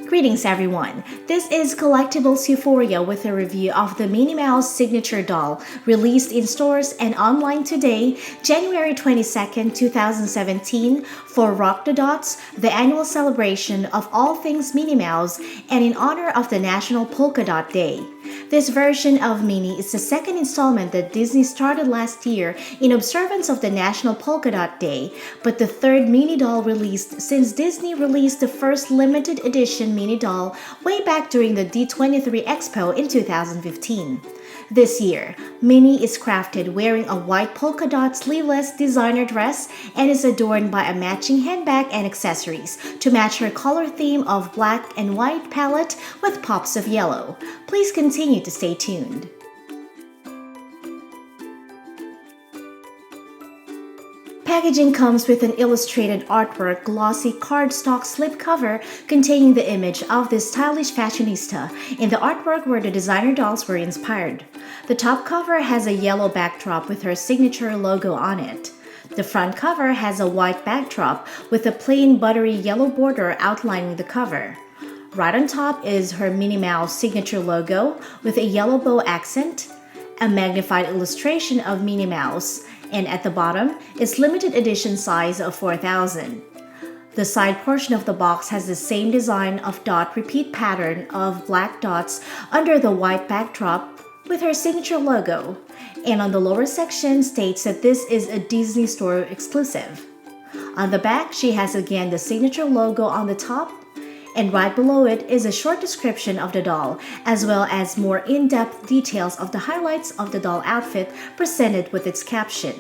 Greetings everyone, this is Collectibles Euphoria with a review of the Minnie Mouse signature doll released in stores and online today, January 22nd, 2017 for Rock the Dots, the annual celebration of all things Minnie Mouse and in honor of the National Polka Dot Day. This version of Minnie is the second installment that Disney started last year in observance of the National Polka Dot Day, but the third Minnie doll released since Disney released the first limited edition Minnie doll way back during the D23 Expo in 2015. This year, Minnie is crafted wearing a white polka dot sleeveless designer dress and is adorned by a matching handbag and accessories to match her color theme of black and white palette with pops of yellow. Please continue to stay tuned. Packaging comes with an illustrated artwork glossy cardstock slipcover containing the image of this stylish fashionista in the artwork where the designer dolls were inspired. The top cover has a yellow backdrop with her signature logo on it. The front cover has a white backdrop with a plain buttery yellow border outlining the cover. Right on top is her Minnie Mouse signature logo with a yellow bow accent, a magnified illustration of Minnie Mouse, and at the bottom is limited edition size of 4,000. The side portion of the box has the same design of dot repeat pattern of black dots under the white backdrop with her signature logo, and on the lower section states that this is a Disney Store exclusive. On the back, she has again the signature logo on the top, and right below it is a short description of the doll, as well as more in-depth details of the highlights of the doll outfit presented with its caption.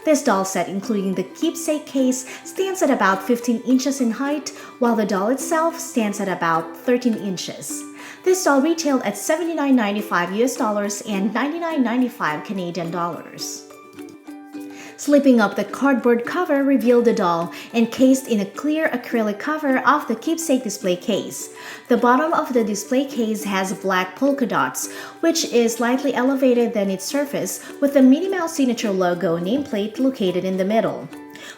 This doll set, including the keepsake case, stands at about 15 inches in height, while the doll itself stands at about 13 inches. This doll retailed at $79.95 US and $99.95 Canadian dollars. Slipping up the cardboard cover revealed the doll encased in a clear acrylic cover of the keepsake display case. The bottom of the display case has black polka dots, which is slightly elevated than its surface, with the Minnie Mouse signature logo nameplate located in the middle.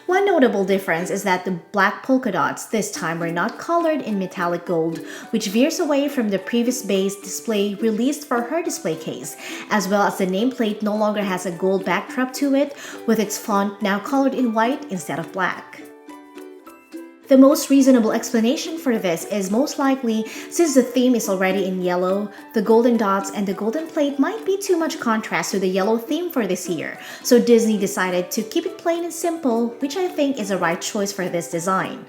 One notable difference is that the black polka dots this time were not colored in metallic gold, which veers away from the previous base display released for her display case, as well as the nameplate no longer has a gold backdrop to it, with its font now colored in white instead of black. The most reasonable explanation for this is most likely since the theme is already in yellow, the golden dots and the golden plate might be too much contrast to the yellow theme for this year, so Disney decided to keep it plain and simple, which I think is a right choice for this design.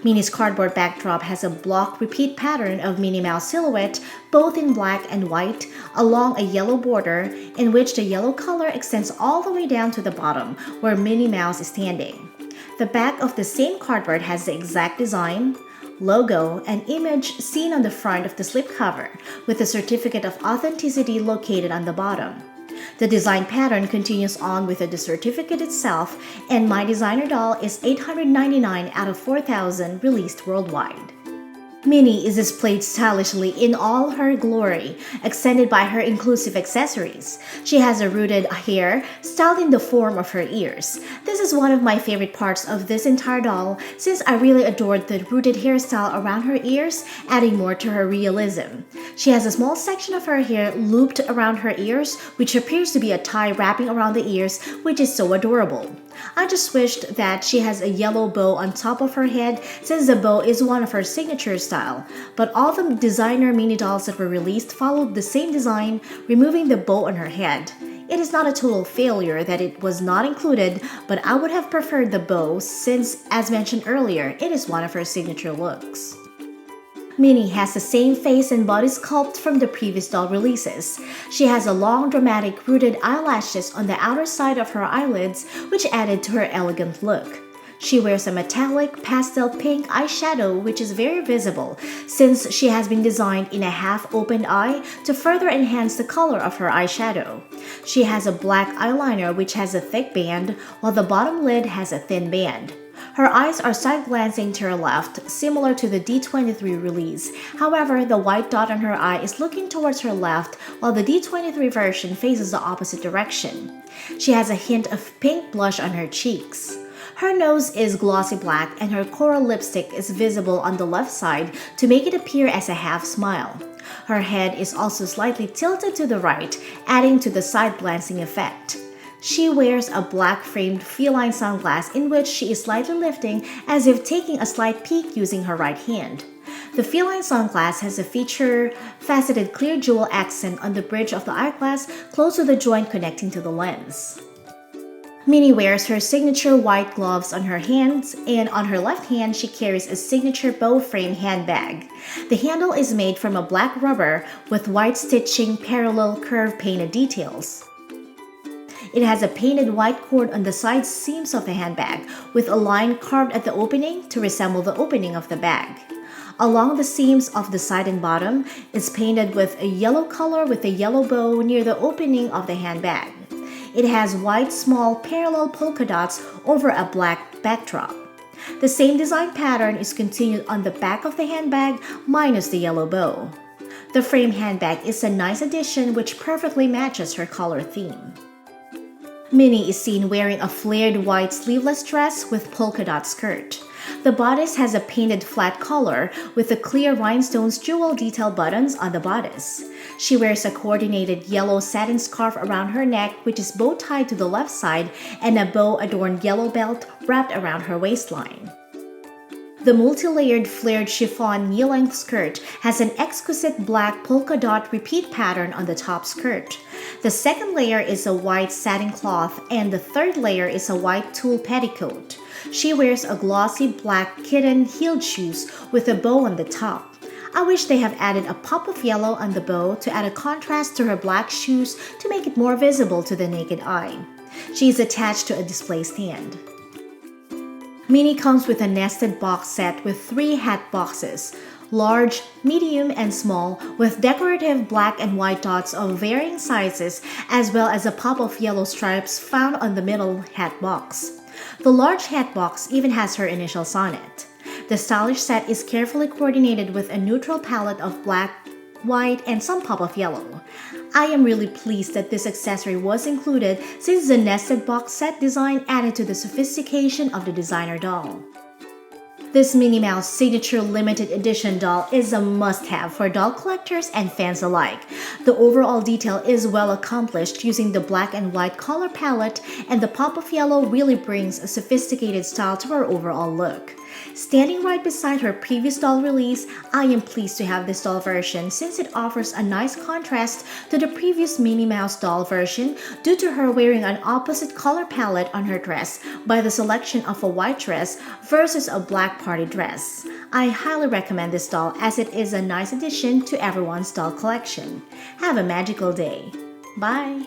Minnie's cardboard backdrop has a block repeat pattern of Minnie Mouse silhouette, both in black and white, along a yellow border, in which the yellow color extends all the way down to the bottom, where Minnie Mouse is standing. The back of the same cardboard has the exact design, logo, and image seen on the front of the slipcover, with a certificate of authenticity located on the bottom. The design pattern continues on with the certificate itself, and My Designer Doll is $899 out of 4,000 released worldwide. Minnie is displayed stylishly in all her glory, accented by her inclusive accessories. She has a rooted hair styled in the form of her ears. This is one of my favorite parts of this entire doll since I really adored the rooted hairstyle around her ears, adding more to her realism. She has a small section of her hair looped around her ears, which appears to be a tie wrapping around the ears, which is so adorable. I just wished that she has a yellow bow on top of her head since the bow is one of her signature style, but all the designer Minnie dolls that were released followed the same design, removing the bow on her head. It is not a total failure that it was not included, but I would have preferred the bow since, as mentioned earlier, it is one of her signature looks. Minnie has the same face and body sculpt from the previous doll releases. She has a long dramatic rooted eyelashes on the outer side of her eyelids, which added to her elegant look. She wears a metallic pastel pink eyeshadow which is very visible since she has been designed in a half-opened eye to further enhance the color of her eyeshadow. She has a black eyeliner which has a thick band, while the bottom lid has a thin band. Her eyes are side-glancing to her left, similar to the D23 release. However, the white dot on her eye is looking towards her left, while the D23 version faces the opposite direction. She has a hint of pink blush on her cheeks. Her nose is glossy black and her coral lipstick is visible on the left side to make it appear as a half smile. Her head is also slightly tilted to the right, adding to the side glancing effect. She wears a black framed feline sunglass in which she is slightly lifting as if taking a slight peek using her right hand. The feline sunglass has a feature faceted clear jewel accent on the bridge of the eyeglass close to the joint connecting to the lens. Minnie wears her signature white gloves on her hands, and on her left hand she carries a signature bow frame handbag. The handle is made from a black rubber with white stitching parallel curve painted details. It has a painted white cord on the side seams of the handbag, with a line carved at the opening to resemble the opening of the bag. Along the seams of the side and bottom is painted with a yellow color with a yellow bow near the opening of the handbag. It has white small parallel polka dots over a black backdrop. The same design pattern is continued on the back of the handbag minus the yellow bow. The frame handbag is a nice addition which perfectly matches her color theme. Minnie is seen wearing a flared white sleeveless dress with polka dot skirt. The bodice has a painted flat collar with the clear rhinestones jewel detail buttons on the bodice. She wears a coordinated yellow satin scarf around her neck which is bow tied to the left side and a bow adorned yellow belt wrapped around her waistline. The multi-layered flared chiffon knee-length skirt has an exquisite black polka dot repeat pattern on the top skirt. The second layer is a white satin cloth and the third layer is a white tulle petticoat. She wears a glossy black kitten heeled shoes with a bow on the top. I wish they have added a pop of yellow on the bow to add a contrast to her black shoes to make it more visible to the naked eye. She is attached to a display stand. Minnie comes with a nested box set with 3 hat boxes, large, medium, and small, with decorative black and white dots of varying sizes as well as a pop of yellow stripes found on the middle hat box. The large hat box even has her initials on it. The stylish set is carefully coordinated with a neutral palette of black, white, and some pop of yellow. I am really pleased that this accessory was included since the nested box set design added to the sophistication of the designer doll. This Minnie Mouse signature limited edition doll is a must-have for doll collectors and fans alike. The overall detail is well accomplished using the black and white color palette, and the pop of yellow really brings a sophisticated style to her overall look. Standing right beside her previous doll release, I am pleased to have this doll version since it offers a nice contrast to the previous Minnie Mouse doll version due to her wearing an opposite color palette on her dress by the selection of a white dress versus a black party dress. I highly recommend this doll as it is a nice addition to everyone's doll collection. Have a magical day. Bye!